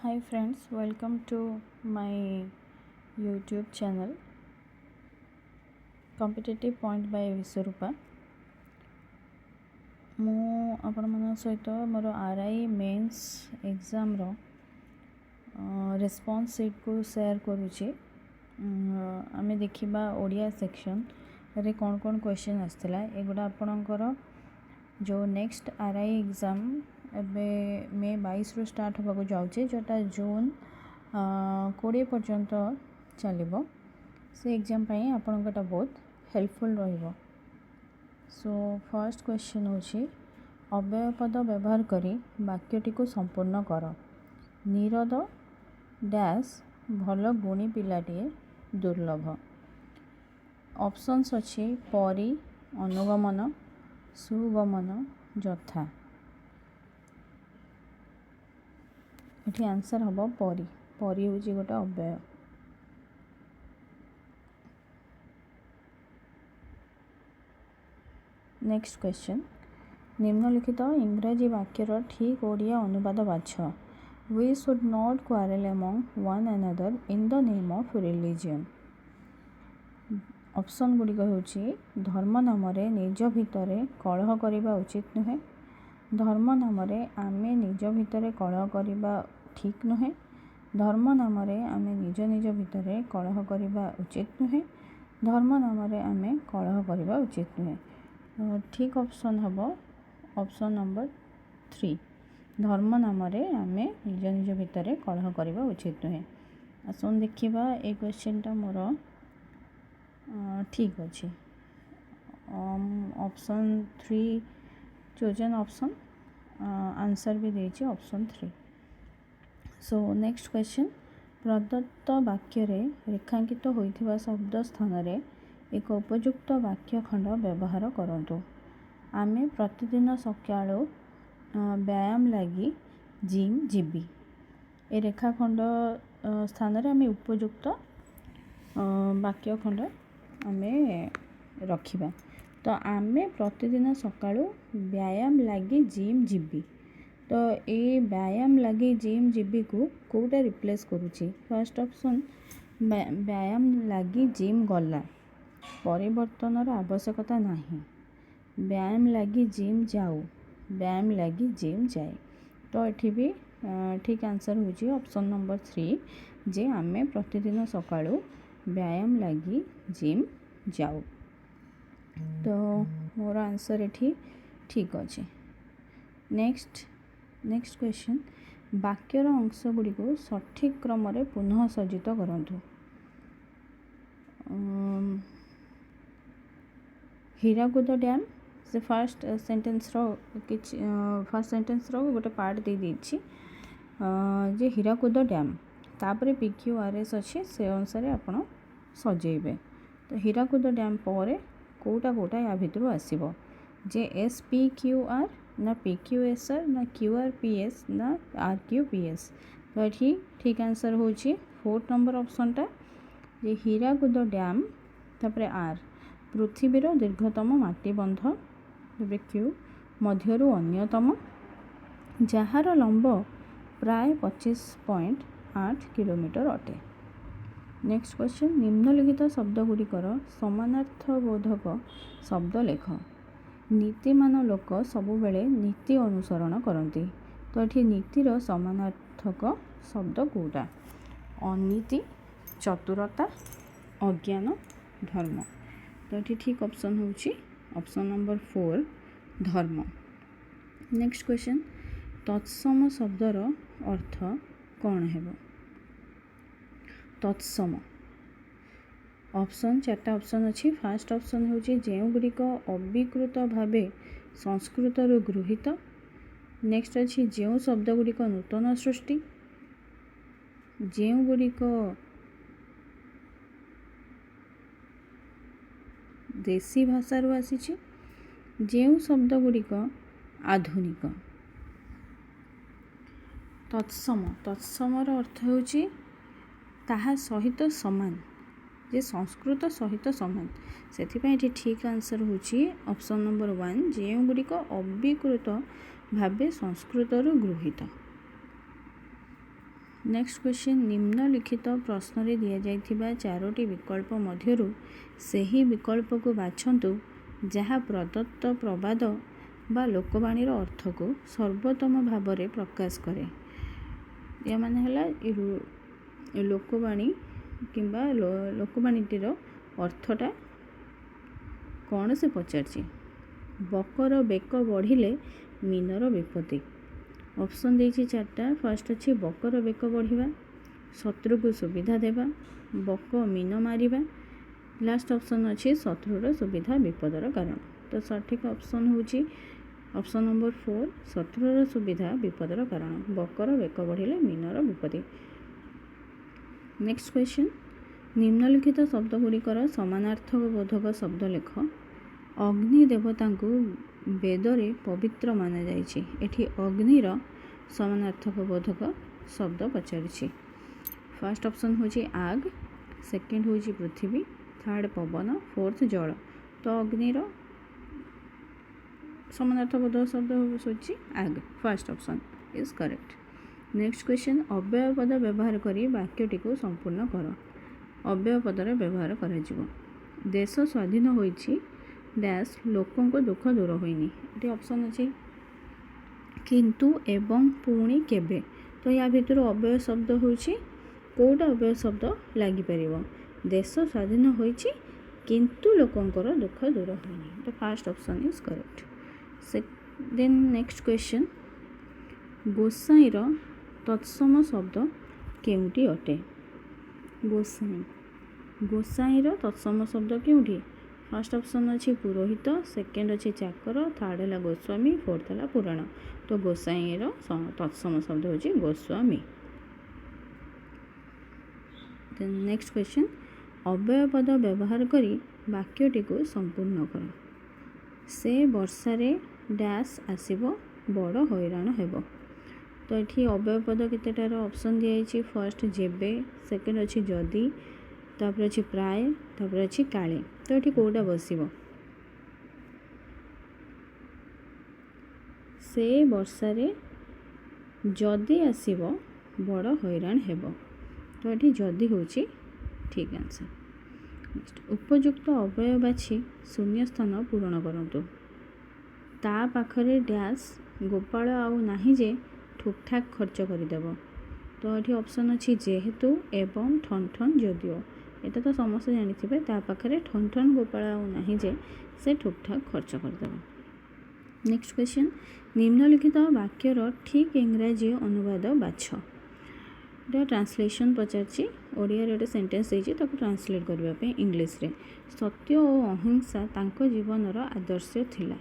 Hi friends, welcome to my YouTube channel Competitive Point by Vishwarupa. ମୁଁ ଆପଣମାନଙ୍କ ସହିତ ମୋର RI मेंस एग्जाम रो response sheet को share करूची। आमे देखिबा ओडिया सेक्शन रे कोन कोन क्वेश्चन आस्थिला एगुडा आपणकर जो नेक्स्ट RI एग्जाम एबे मे 22 रो स्टार्ट होबाको जाउचे जोटा जून 20 पर्यंत चलिबो। से एग्जाम पई आपणकटा बहुत हेल्पफुल रहिबो। सो फर्स्ट क्वेश्चन होची अव्यय पद व्यवहार करी वाक्यटी को संपूर्ण कर। नीरद डैश भल गुणी पिलाटिए दुर्लभ। ऑप्शंस अछि परी अनुगमन सुगमन यथा। एठी आंसर हबो परी। परी होची गोटे अव्यय। नेक्स्ट क्वेश्चन निम्नलिखित इंग्राजी वाक्यर ठीक ओडिया अनुवाद बाछ। We should not quarrel among one another in the name of religion. Option गुड़िक होची धर्म नाम निज भितर कलह करने उचित नुहे। धर्म नाम आमे निज भितर कलह करने ठीक नुहे। धर्म नाम आमे निज निज भितर कलह करने उचित नुहे। धर्म नाम आमे कलह करने उचित नुहे। ठीक ऑप्शन हम ऑप्शन नंबर 3 धर्म नाम आमे निज निज भितर कलह करने उचित नुहे। आसन देखा ये क्वेश्चन टा मोर ठीक अच्छे। ऑप्शन 3 चोजन ऑप्शन आंसर भी देछि ऑप्शन 3। सो नेक्स्ट क्वेश्चन प्रदत्त वाक्य रेखांकित होइथिबा शब्द स्थान रे एक उपयुक्त वाक्य खंड व्यवहार करंतु। आमे प्रतिदिन सकाळु व्यायाम लगी जिम जीबी। ए रेखाखंड स्थान रे आमे उपयुक्त वाक्य खंड आमे रखिबा। तो आमे प्रतिदिन सकाळु व्यायाम लगी जिम जीबी। तो ए व्यायाम लगी जिम जीबी को कोटा रिप्लेस करूची। फर्स्ट ऑप्शन व्यायाम लगी जिम गला परिवर्तन आवश्यकता नहीं। व्यायाम लगी जिम जाऊ व्यायाम लगी जिम जाए। तो एठी भी ठीक आंसर होची ऑप्शन नंबर 3 जे आमे प्रतिदिन सकाळु व्यायाम लगी जिम जाऊ। तो मोर आंसर एठी ठीक अच्छे। नेक्स्ट क्वेश्चन वाक्यर अंश गुड़ी को सठिक क्रम रे पुनः सज्जित करंतु। हीराकुद डैम से फर्स्ट सेंटेंस रो गोटे पार्ट दे देछि जे हीराकुद डैम तापरे PQRS अच्छे से अनुसार आपण सजेबे। तो हीराकुद डैम पर कोटा कोटा या भितर आसीबो जे SPQR ना PQSR ना QRPS ना RQPS। तो ये ठीक आंसर होची 4 नंबर ऑप्शन टा जे हीराकुद डैम तापरे R पृथ्वीर दीर्घतम माटीबंध क्यू मध्यरु अन्यतम जहार लंब प्राय 25.8 किलोमीटर अटे। नेक्स्ट क्वेश्चन निम्नलिखित शब्द गुड़िकर समानार्थबोधक शब्द लेख। नीतिमान लोक सबुबेले नीति अनुसरण करती। तो ये नीतिर समानार्थक शब्द कोटा अनीति चतुरता अज्ञान धर्म। तो ये ठीक ऑप्शन होची ऑप्शन नंबर 4 धर्म। नेक्स्ट क्वेश्चन तत्सम शब्दर अर्थ कौन है। तत्सम ऑप्शन 4टा ऑप्शन अच्छी। फास्ट ऑप्शन होची जेउ गुड़िक अविकृत भावे संस्कृत रु गृहीत। नेक्स्ट अच्छी जेउ शब्द गुड़िक नूतन सृष्टि जेउ गुड़िक देशी भाषा रु आसीछि जेउ शब्द गुड़िक आधुनिक। तत्समर अर्थ होची ताहा सहित समान जे संस्कृत सहित समान। से ठीक आंसर होची ऑप्शन नंबर 1 जेउ गुड़िक अविकृत भावे संस्कृत रु गृहीत। नेक्स्ट क्वेश्चन निम्नलिखित प्रश्न रे दिया जाइथिबा चारोटी विकल्प मध्यरु सही विकल्प को बाछंतु जहाँ प्रदत्त प्रबाद बा लोकवाणीर अर्थ को सर्वोत्तम भाव में प्रकाश करे। या माने हला लोकवाणी किंबा लोकवाणीटीर अर्थटा कौन से पचारछि। बकर बेक बढ़िले मीनर विपत्ति। ऑप्शन देछि चारटा। फर्स्ट अच्छी बकर बेक बढ़िबा, शत्रु को सुविधा देबा, बक मीन मारिबा, लास्ट ऑप्शन अच्छी शत्रुर सुविधा विपदर कारण। तो सठिक ऑप्शन होछि ऑप्शन नंबर 4 शत्रुर सुविधा विपदर कारण। बकर बेक बढ़िले मीनर विपत्ति। नेक्स्ट क्वेश्चन निम्नलिखित शब्द गुड़िकर समानार्थक बोधक शब्द लेख। अग्नि देवता को वेदरे पवित्र माना जाइछि। एठी अग्निर समानार्थक बोधक शब्द पचारिछि। फर्स्ट ऑप्शन होछि आग, सेकेंड होछि पृथ्वी, थर्ड पवन, फोर्थ जल। तो अग्निर समानार्थक बोधक शब्द होछि आग। First option is correct. Next question अव्यय पद व्यवहार करी वाक्यटी को संपूर्ण कर। अव्यय पदर व्यवहार करा जिवो। देश स्वाधीन होइछि डैश लोकों को दुख दूर होइनी। ये ऑप्शन अच्छी किंतु एवं पुणी केबे। तो या भितर अव्यय शब्द होछि कोटा अव्यय शब्द लागि परिबो। देश स्वाधीन होइछि किंतु लोकंकर दुख दूर होइनी। तो first option is correct. Then next question गोसाईर तत्सम शब्द केउटी अटे। गोसाईर तत्सम शब्द केउटी। फर्स्ट ऑप्शन अच्छी पुरोहित, सेकेंड अच्छी चाकर, थर्ड है गोस्वामी, फोर्थ है पुराण। तो गोसाईर तत्सम शब्द होची गोस्वामी। नेक्स्ट क्वेश्चन अव्यय पद व्यवहार करी वाक्यटी को संपूर्ण कर। से वर्षारे डैश आसीबो बड़ हैरान हेबो। तो ये अव्यय पद केतेटार ऑप्शन दिया। फर्स्ट जेबे, सेकेंड अच्छी जदि, तापर अच्छी प्राय, तापर अच्छी काले। तो ये कौटा बसिबो। से वर्षारे जदि आसीबो बड़ हैरान हेबो। तो ये जदि होची ठीक आंसर। उपयुक्त अव्यय बाछि शून्य स्थान पूरण करंतु। ता पाखरे डैश गोपाल आउ नाही जे ठुक ठाक खर्च करदेव। तो ये ऑप्शन अच्छी जेहेतु एवं ठन ठन जदिओ। एटा तो समस्त जानी ता पाखरे ठन ठन गोपाल आउ नाही जे से ठुक ठाक खर्च करदेव। नेक्स्ट क्वेश्चन निम्नलिखित वाक्यर ठीक इंग्राजी अनुवाद बाछ। ट्रांसलेशन पचारछि। ओडिया गोटे सेंटेंस देछि ताको ट्रांसलेट करबा पे इंग्लिश रे। सत्य और अहिंसा तांको जीवनर आदर्श थिला।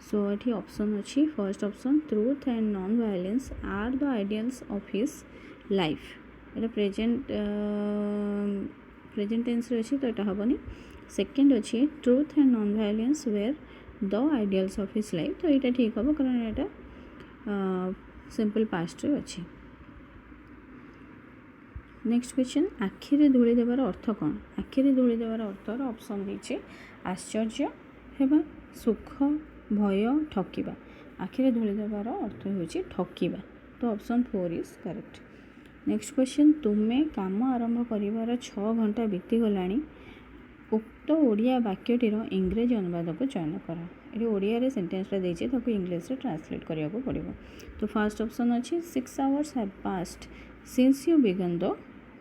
सो ये ऑप्शन अच्छी first option truth and non violence are the ideals of his life. ये प्रेजेंट टेंस रे अछि तो एटा हबनी। सेकेंड अच्छी truth and non violence were the ideals of his life. तो ये ठीक हम कारण ये सिंपल पास्ट रे अच्छी। नेक्स्ट क्वेश्चन आखिरे धूली देवार अर्थ कौन। आखिरे धूली देवार अर्थर ऑप्शन दीजिए आश्चर्य हेबा, सुख, भय, ठकिबा। आखिरे धूली देवार अर्थ होछि ठकिबा। तो option 4 is correct. Next question तुमे काम आरंभ करिवार 6 घंटा बीती गलानी। उक्त ओडिया वाक्यटीर इंग्रेजी अनुवाद को चयन कर। ये ओडिया रे सेंटेंस रे देछि ताको इंग्लिश रे ट्रांसलेट करिया को पड़िबो। तो फर्स्ट ऑप्शन अछि 6 hours have passed since you began the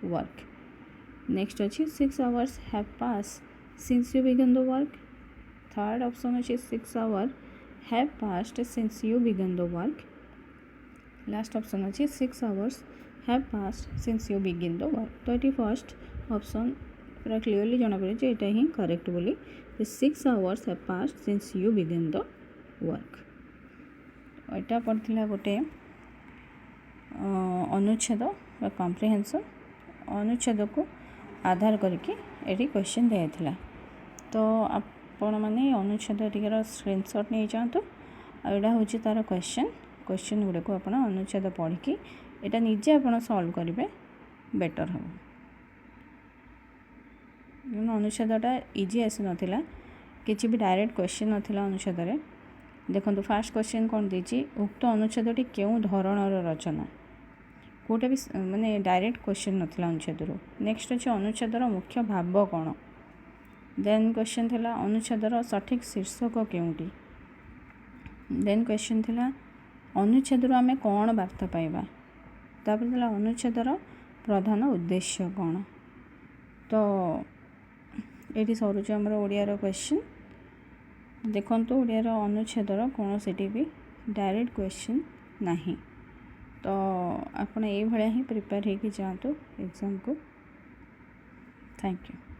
work. Next अच्छी 6 hours have pass since you began the work. Third option अच्छी 6 hour have passed since you began the work. Last option अच्छी 6 hours have passed since you begin the work. तो ये first option पूरा clearly जना पड़े जे एटा ही correct बोली। 6 hours have passed since you begin the work. एटा पड़थिला गोटे अनुच्छेद कॉम्प्रिहेंशन। अनुच्छेद को आधार करके ये क्वेश्चन दिया। तो आपण मैंने अनुच्छेद टीर स्क्रीनशॉट नहीं जातु। आईटा हूँ तार क्वेश्चन गुड़े को आप अनुच्छेद पढ़ी यहाँ निजे आप सॉल्व करेंगे बेटर हम। अनुच्छेदटा इजी आसी नाला किसी भी डायरेक्ट क्वेश्चन नाला अनुच्छेद। देखो फर्स्ट क्वेश्चन कौन देती उक्त अनुच्छेदटी क्यों धरणर रचना। कोटा भी माने डायरेक्ट क्वेश्चन नथिला अनुच्छेद। नेक्स्ट अच्छे अनुच्छेदर मुख्य भाव कौन। देन क्वेश्चन थिला अनुच्छेदर सठिक शीर्षक केउंटी। देन क्वेश्चन थिला अनुच्छेद आम कौन वार्ता पाइबा। तापर थिला अनुच्छेदर प्रधान उद्देश्य कौन। तो ये सरुच आमर ओडियार क्वेश्चन। देखो ओडियार अनुच्छेदर कौन से भी डायरेक्ट क्वेश्चन नहीं। तो आपड़ ये भाया ही प्रिपेयर होकर जातु एग्जाम को। Thank you.